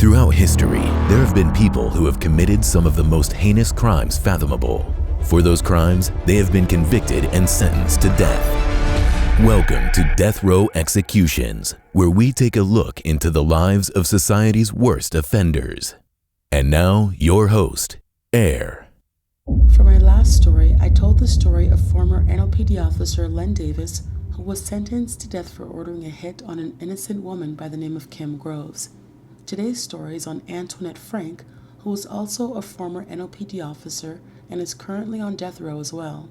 Throughout history, there have been people who have committed some of the most heinous crimes fathomable. For those crimes, they have been convicted and sentenced to death. Welcome to Death Row Executions, where we take a look into the lives of society's worst offenders. And now, your host, Air. For my last story, I told the story of former NOPD officer Len Davis, who was sentenced to death for ordering a hit on an innocent woman by the name of Kim Groves. Today's story is on Antoinette Frank, who is also a former NOPD officer and is currently on death row as well.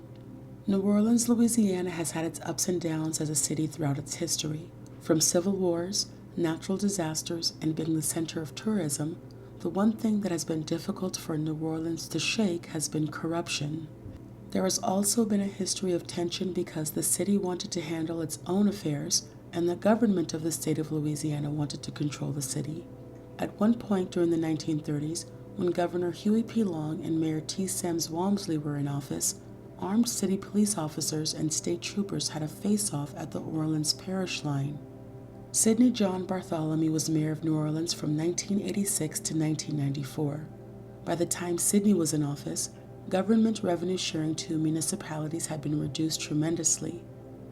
New Orleans, Louisiana has had its ups and downs as a city throughout its history. From civil wars, natural disasters, and being the center of tourism, the one thing that has been difficult for New Orleans to shake has been corruption. There has also been a history of tension because the city wanted to handle its own affairs and the government of the state of Louisiana wanted to control the city. At one point during the 1930s, when Governor Huey P. Long and Mayor T. Semmes Walmsley were in office, armed city police officers and state troopers had a face-off at the Orleans Parish line. Sidney John Bartholomew was mayor of New Orleans from 1986 to 1994. By the time Sidney was in office, government revenue sharing to municipalities had been reduced tremendously.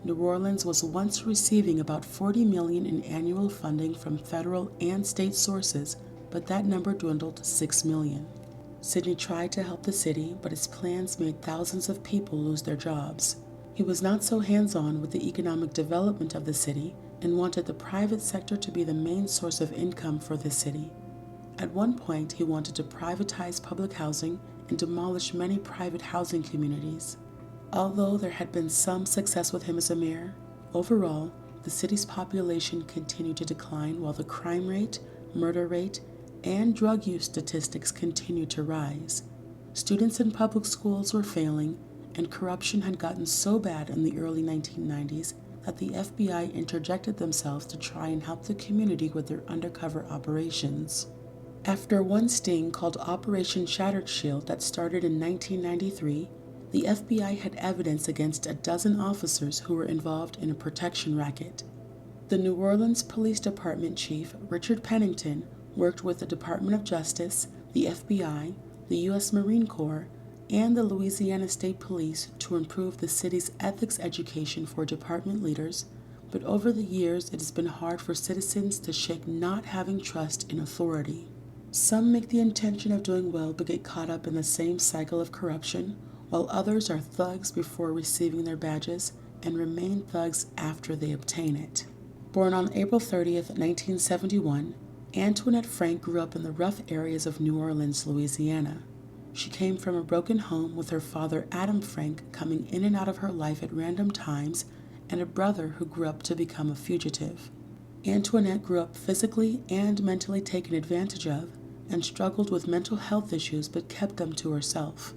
New Orleans was once receiving about $40 million in annual funding from federal and state sources, but that number dwindled to $6 million. Sidney tried to help the city, but his plans made thousands of people lose their jobs. He was not so hands-on with the economic development of the city and wanted the private sector to be the main source of income for the city. At one point, he wanted to privatize public housing and demolish many private housing communities. Although there had been some success with him as a mayor, overall, the city's population continued to decline while the crime rate, murder rate, and drug use statistics continued to rise. Students in public schools were failing, and corruption had gotten so bad in the early 1990s that the FBI interjected themselves to try and help the community with their undercover operations. After one sting called Operation Shattered Shield that started in 1993, the FBI had evidence against a dozen officers who were involved in a protection racket. The New Orleans Police Department Chief, Richard Pennington, worked with the Department of Justice, the FBI, the U.S. Marine Corps, and the Louisiana State Police to improve the city's ethics education for department leaders, but over the years it has been hard for citizens to shake not having trust in authority. Some make the intention of doing well but get caught up in the same cycle of corruption, while others are thugs before receiving their badges and remain thugs after they obtain it. Born on April 30th, 1971, Antoinette Frank grew up in the rough areas of New Orleans, Louisiana. She came from a broken home with her father Adam Frank coming in and out of her life at random times and a brother who grew up to become a fugitive. Antoinette grew up physically and mentally taken advantage of and struggled with mental health issues but kept them to herself.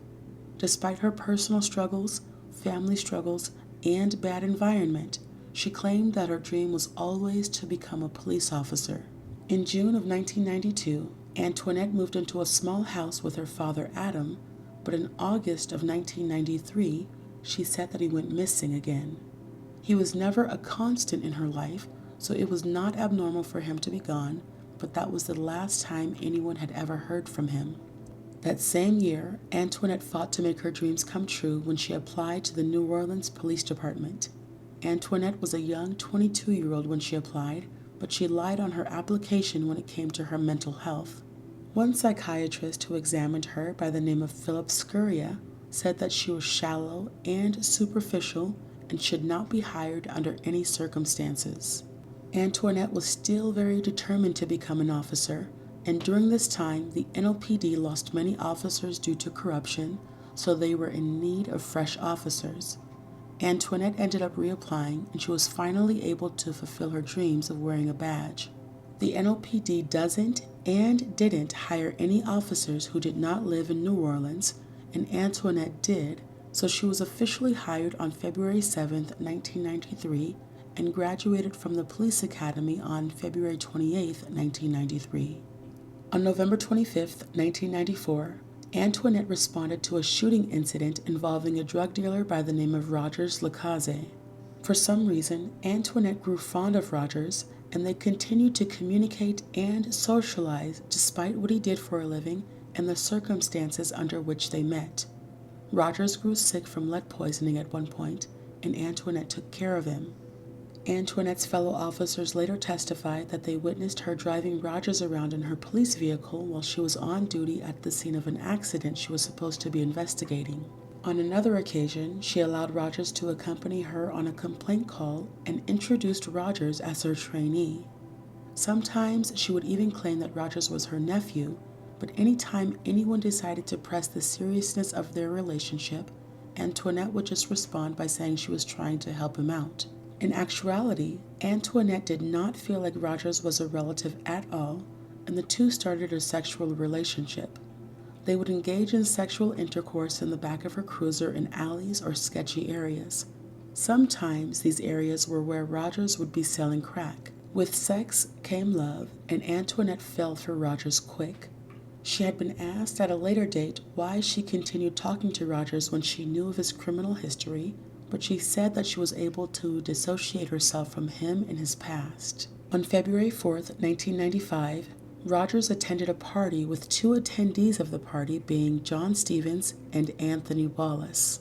Despite her personal struggles, family struggles, and bad environment, she claimed that her dream was always to become a police officer. In June of 1992, Antoinette moved into a small house with her father Adam, but in August of 1993, she said that he went missing again. He was never a constant in her life, so it was not abnormal for him to be gone, but that was the last time anyone had ever heard from him. That same year, Antoinette fought to make her dreams come true when she applied to the New Orleans Police Department. Antoinette was a young 22-year-old when she applied, but she lied on her application when it came to her mental health. One psychiatrist who examined her by the name of Philip Scuria said that she was shallow and superficial and should not be hired under any circumstances. Antoinette was still very determined to become an officer, and during this time, the NOPD lost many officers due to corruption, so they were in need of fresh officers. Antoinette ended up reapplying, and she was finally able to fulfill her dreams of wearing a badge. The NOPD doesn't and didn't hire any officers who did not live in New Orleans, and Antoinette did, so she was officially hired on February 7, 1993, and graduated from the police academy on February 28, 1993. On November 25, 1994, Antoinette responded to a shooting incident involving a drug dealer by the name of Rogers Lacaze. For some reason, Antoinette grew fond of Rogers and they continued to communicate and socialize despite what he did for a living and the circumstances under which they met. Rogers grew sick from lead poisoning at one point, and Antoinette took care of him. Antoinette's fellow officers later testified that they witnessed her driving Rogers around in her police vehicle while she was on duty at the scene of an accident she was supposed to be investigating. On another occasion, she allowed Rogers to accompany her on a complaint call and introduced Rogers as her trainee. Sometimes she would even claim that Rogers was her nephew, but anytime anyone decided to press the seriousness of their relationship, Antoinette would just respond by saying she was trying to help him out. In actuality, Antoinette did not feel like Rogers was a relative at all, and the two started a sexual relationship. They would engage in sexual intercourse in the back of her cruiser in alleys or sketchy areas. Sometimes these areas were where Rogers would be selling crack. With sex came love, and Antoinette fell for Rogers quick. She had been asked at a later date why she continued talking to Rogers when she knew of his criminal history, but she said that she was able to dissociate herself from him and his past. On February 4, 1995, Rogers attended a party with two attendees of the party being John Stevens and Anthony Wallace.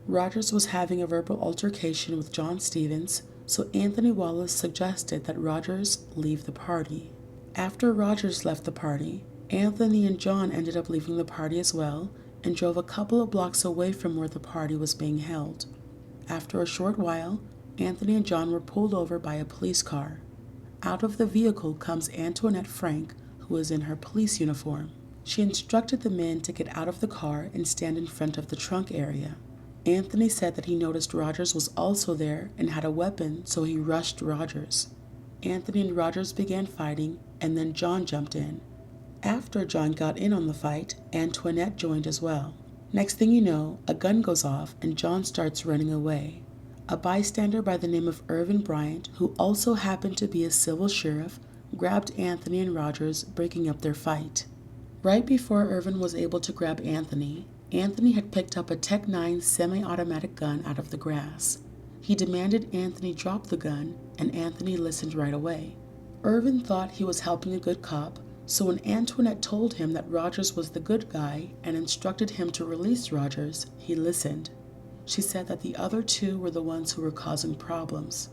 Rogers was having a verbal altercation with John Stevens, so Anthony Wallace suggested that Rogers leave the party. After Rogers left the party, Anthony and John ended up leaving the party as well and drove a couple of blocks away from where the party was being held. After a short while, Anthony and John were pulled over by a police car. Out of the vehicle comes Antoinette Frank, who was in her police uniform. She instructed the men to get out of the car and stand in front of the trunk area. Anthony said that he noticed Rogers was also there and had a weapon, so he rushed Rogers. Anthony and Rogers began fighting, and then John jumped in. After John got in on the fight, Antoinette joined as well. Next thing you know, a gun goes off and John starts running away. A bystander by the name of Irvin Bryant, who also happened to be a civil sheriff, grabbed Anthony and Rogers, breaking up their fight. Right before Irvin was able to grab Anthony, Anthony had picked up a Tech 9 semi-automatic gun out of the grass. He demanded Anthony drop the gun, and Anthony listened right away. Irvin thought he was helping a good cop, so when Antoinette told him that Rogers was the good guy and instructed him to release Rogers, he listened. She said that the other two were the ones who were causing problems.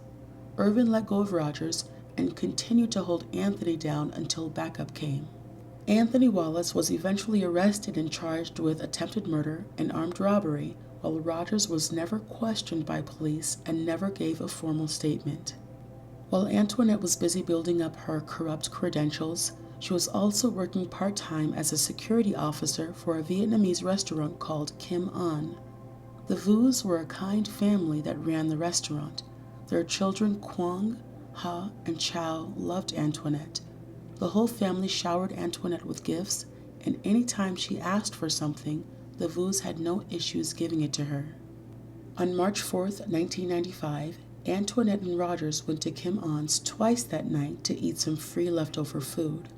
Irvin let go of Rogers and continued to hold Anthony down until backup came. Anthony Wallace was eventually arrested and charged with attempted murder and armed robbery, while Rogers was never questioned by police and never gave a formal statement. While Antoinette was busy building up her corrupt credentials, she was also working part-time as a security officer for a Vietnamese restaurant called Kim An. The Vus were a kind family that ran the restaurant. Their children Quang, Ha, and Chow loved Antoinette. The whole family showered Antoinette with gifts, and any time she asked for something, the Vus had no issues giving it to her. On March 4, 1995, Antoinette and Rogers went to Kim An's twice that night to eat some free leftover food.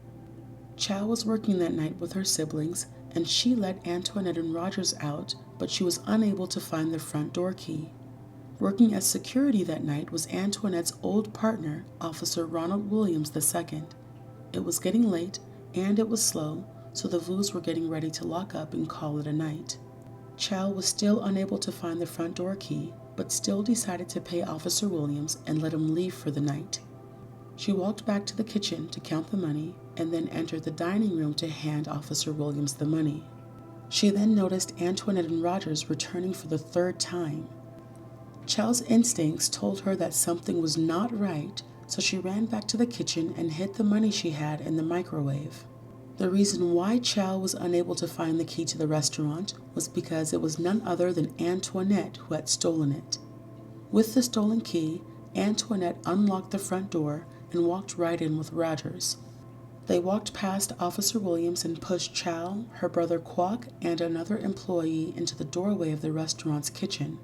Chow was working that night with her siblings, and she let Antoinette and Rogers out, but she was unable to find the front door key. Working as security that night was Antoinette's old partner, Officer Ronald Williams II. It was getting late, and it was slow, so the Vus were getting ready to lock up and call it a night. Chow was still unable to find the front door key, but still decided to pay Officer Williams and let him leave for the night. She walked back to the kitchen to count the money and then entered the dining room to hand Officer Williams the money. She then noticed Antoinette and Rogers returning for the third time. Chow's instincts told her that something was not right, so she ran back to the kitchen and hid the money she had in the microwave. The reason why Chow was unable to find the key to the restaurant was because it was none other than Antoinette who had stolen it. With the stolen key, Antoinette unlocked the front door and walked right in with Rogers. They walked past Officer Williams and pushed Chow, her brother Kwok, and another employee into the doorway of the restaurant's kitchen.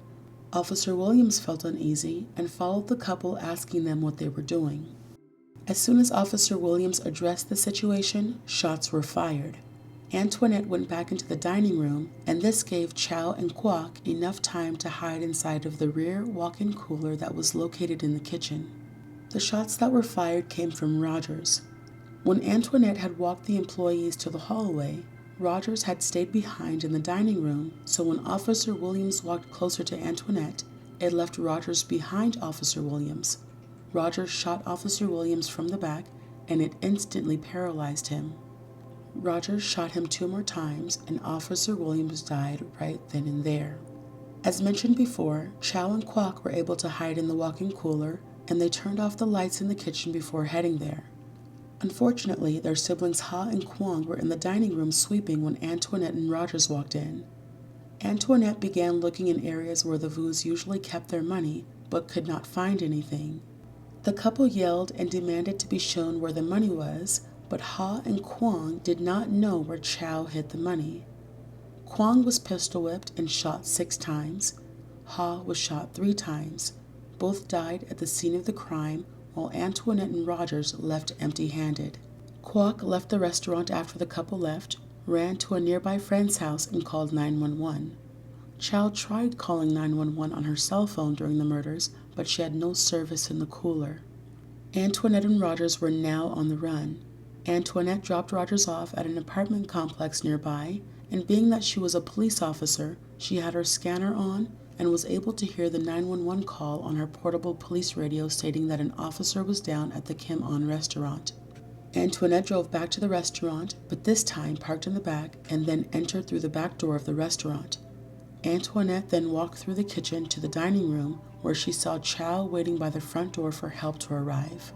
Officer Williams felt uneasy and followed the couple, asking them what they were doing. As soon as Officer Williams addressed the situation, shots were fired. Antoinette went back into the dining room, and this gave Chow and Kwok enough time to hide inside of the rear walk-in cooler that was located in the kitchen. The shots that were fired came from Rogers. When Antoinette had walked the employees to the hallway, Rogers had stayed behind in the dining room, so when Officer Williams walked closer to Antoinette, it left Rogers behind Officer Williams. Rogers shot Officer Williams from the back, and it instantly paralyzed him. Rogers shot him 2 more times, and Officer Williams died right then and there. As mentioned before, Chow and Kwok were able to hide in the walk-in cooler, and they turned off the lights in the kitchen before heading there. Unfortunately, their siblings Ha and Kwong were in the dining room sweeping when Antoinette and Rogers walked in. Antoinette began looking in areas where the Vus usually kept their money, but could not find anything. The couple yelled and demanded to be shown where the money was, but Ha and Kwong did not know where Chow hid the money. Kwong was pistol whipped and shot 6 times. Ha was shot 3 times. Both died at the scene of the crime, while Antoinette and Rogers left empty-handed. Kwok left the restaurant after the couple left, ran to a nearby friend's house, and called 911. Chow tried calling 911 on her cell phone during the murders, but she had no service in the cooler. Antoinette and Rogers were now on the run. Antoinette dropped Rogers off at an apartment complex nearby, and being that she was a police officer, she had her scanner on and was able to hear the 911 call on her portable police radio stating that an officer was down at the Kim On restaurant. Antoinette drove back to the restaurant, but this time parked in the back and then entered through the back door of the restaurant. Antoinette then walked through the kitchen to the dining room, where she saw Chow waiting by the front door for help to arrive.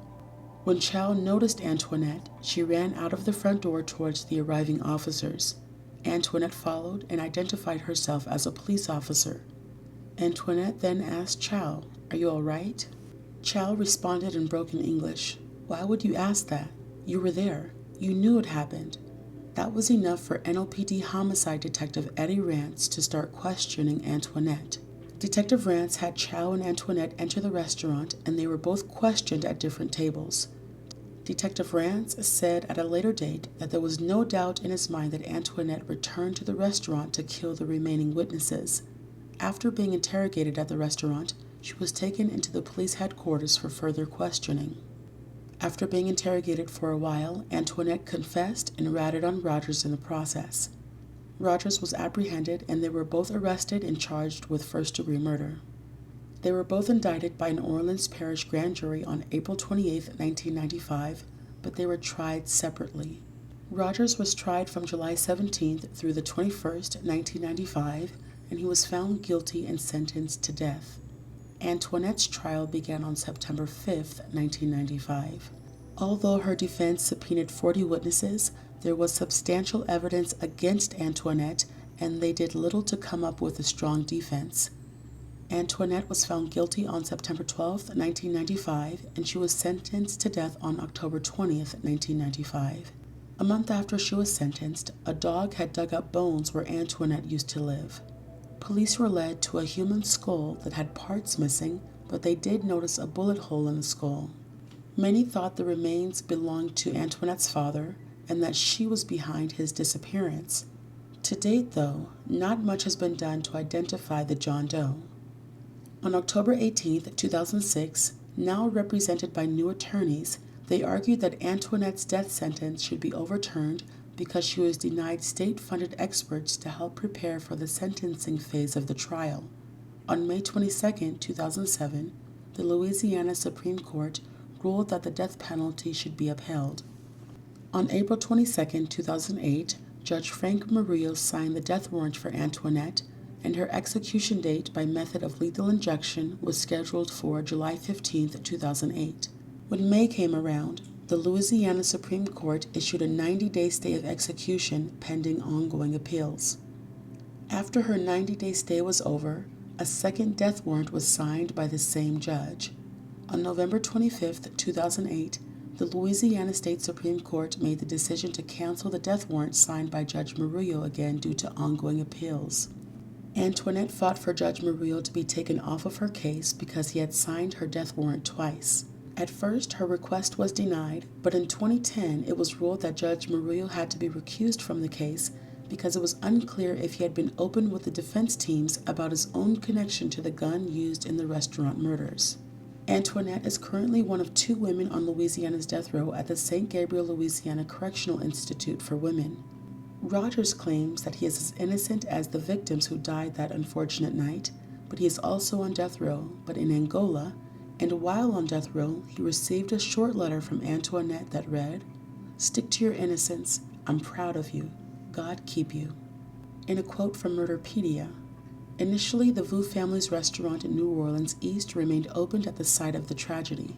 When Chow noticed Antoinette, she ran out of the front door towards the arriving officers. Antoinette followed and identified herself as a police officer. Antoinette then asked Chow, "Are you all right?" Chow responded in broken English, "Why would you ask that? You were there. You knew it happened." That was enough for NOPD homicide detective Eddie Rance to start questioning Antoinette. Detective Rance had Chow and Antoinette enter the restaurant, and they were both questioned at different tables. Detective Rance said at a later date that there was no doubt in his mind that Antoinette returned to the restaurant to kill the remaining witnesses. After being interrogated at the restaurant, she was taken into the police headquarters for further questioning. After being interrogated for a while, Antoinette confessed and ratted on Rogers in the process. Rogers was apprehended, and they were both arrested and charged with first-degree murder. They were both indicted by an Orleans Parish grand jury on April 28, 1995, but they were tried separately. Rogers was tried from July 17th through the 21st, 1995, and he was found guilty and sentenced to death. Antoinette's trial began on September 5, 1995. Although her defense subpoenaed 40 witnesses, there was substantial evidence against Antoinette, and they did little to come up with a strong defense. Antoinette was found guilty on September 12, 1995, and she was sentenced to death on October 20, 1995. A month after she was sentenced, a dog had dug up bones where Antoinette used to live. Police were led to a human skull that had parts missing, but they did notice a bullet hole in the skull. Many thought the remains belonged to Antoinette's father and that she was behind his disappearance. To date, though, not much has been done to identify the John Doe. On October 18, 2006, now represented by new attorneys, they argued that Antoinette's death sentence should be overturned because she was denied state-funded experts to help prepare for the sentencing phase of the trial. On May 22, 2007, the Louisiana Supreme Court ruled that the death penalty should be upheld. On April 22, 2008, Judge Frank Murillo signed the death warrant for Antoinette, and her execution date by method of lethal injection was scheduled for July 15, 2008. When May came around, the Louisiana Supreme Court issued a 90-day stay of execution pending ongoing appeals. After her 90-day stay was over, a second death warrant was signed by the same judge. On November 25, 2008, the Louisiana State Supreme Court made the decision to cancel the death warrant signed by Judge Murillo again due to ongoing appeals. Antoinette fought for Judge Murillo to be taken off of her case because he had signed her death warrant twice. At first, her request was denied, but in 2010, it was ruled that Judge Murillo had to be recused from the case because it was unclear if he had been open with the defense teams about his own connection to the gun used in the restaurant murders. Antoinette is currently one of 2 women on Louisiana's death row at the St. Gabriel, Louisiana Correctional Institute for Women. Rogers claims that he is as innocent as the victims who died that unfortunate night, but he is also on death row, but in Angola, and while on death row, he received a short letter from Antoinette that read, "Stick to your innocence. I'm proud of you. God keep you." In a quote from Murderpedia, initially the Vu family's restaurant in New Orleans East remained opened at the site of the tragedy.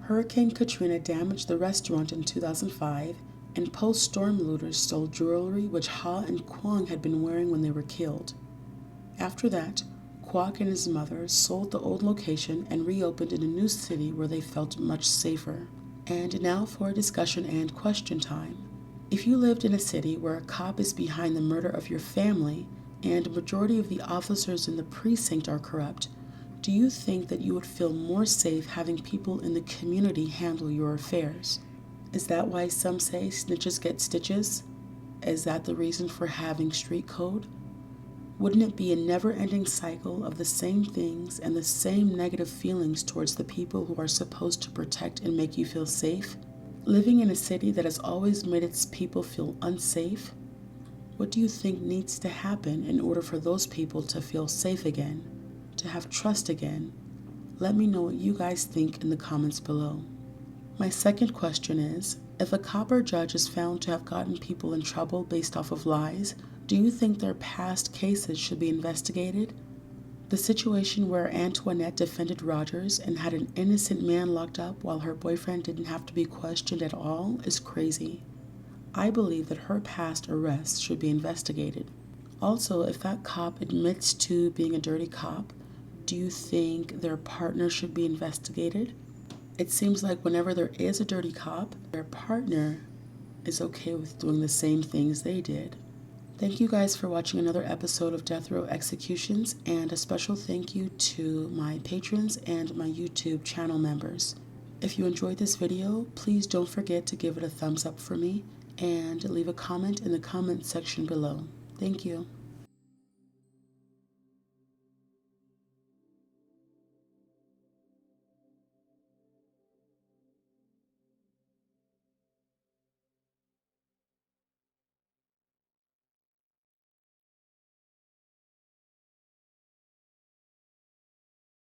Hurricane Katrina damaged the restaurant in 2005, and post-storm looters stole jewelry which Ha and Kwong had been wearing when they were killed. After that, Kwok and his mother sold the old location and reopened in a new city where they felt much safer. And now for a discussion and question time. If you lived in a city where a cop is behind the murder of your family and a majority of the officers in the precinct are corrupt, do you think that you would feel more safe having people in the community handle your affairs? Is that why some say snitches get stitches? Is that the reason for having street code? Wouldn't it be a never-ending cycle of the same things and the same negative feelings towards the people who are supposed to protect and make you feel safe? Living in a city that has always made its people feel unsafe? What do you think needs to happen in order for those people to feel safe again, to have trust again? Let me know what you guys think in the comments below. My second question is, if a cop or judge is found to have gotten people in trouble based off of lies, do you think their past cases should be investigated? The situation where Antoinette defended Rogers and had an innocent man locked up while her boyfriend didn't have to be questioned at all is crazy. I believe that her past arrests should be investigated. Also, if that cop admits to being a dirty cop, do you think their partner should be investigated? It seems like whenever there is a dirty cop, their partner is okay with doing the same things they did. Thank you guys for watching another episode of Death Row Executions, and a special thank you to my patrons and my YouTube channel members. If you enjoyed this video, please don't forget to give it a thumbs up for me and leave a comment in the comment section below. Thank you.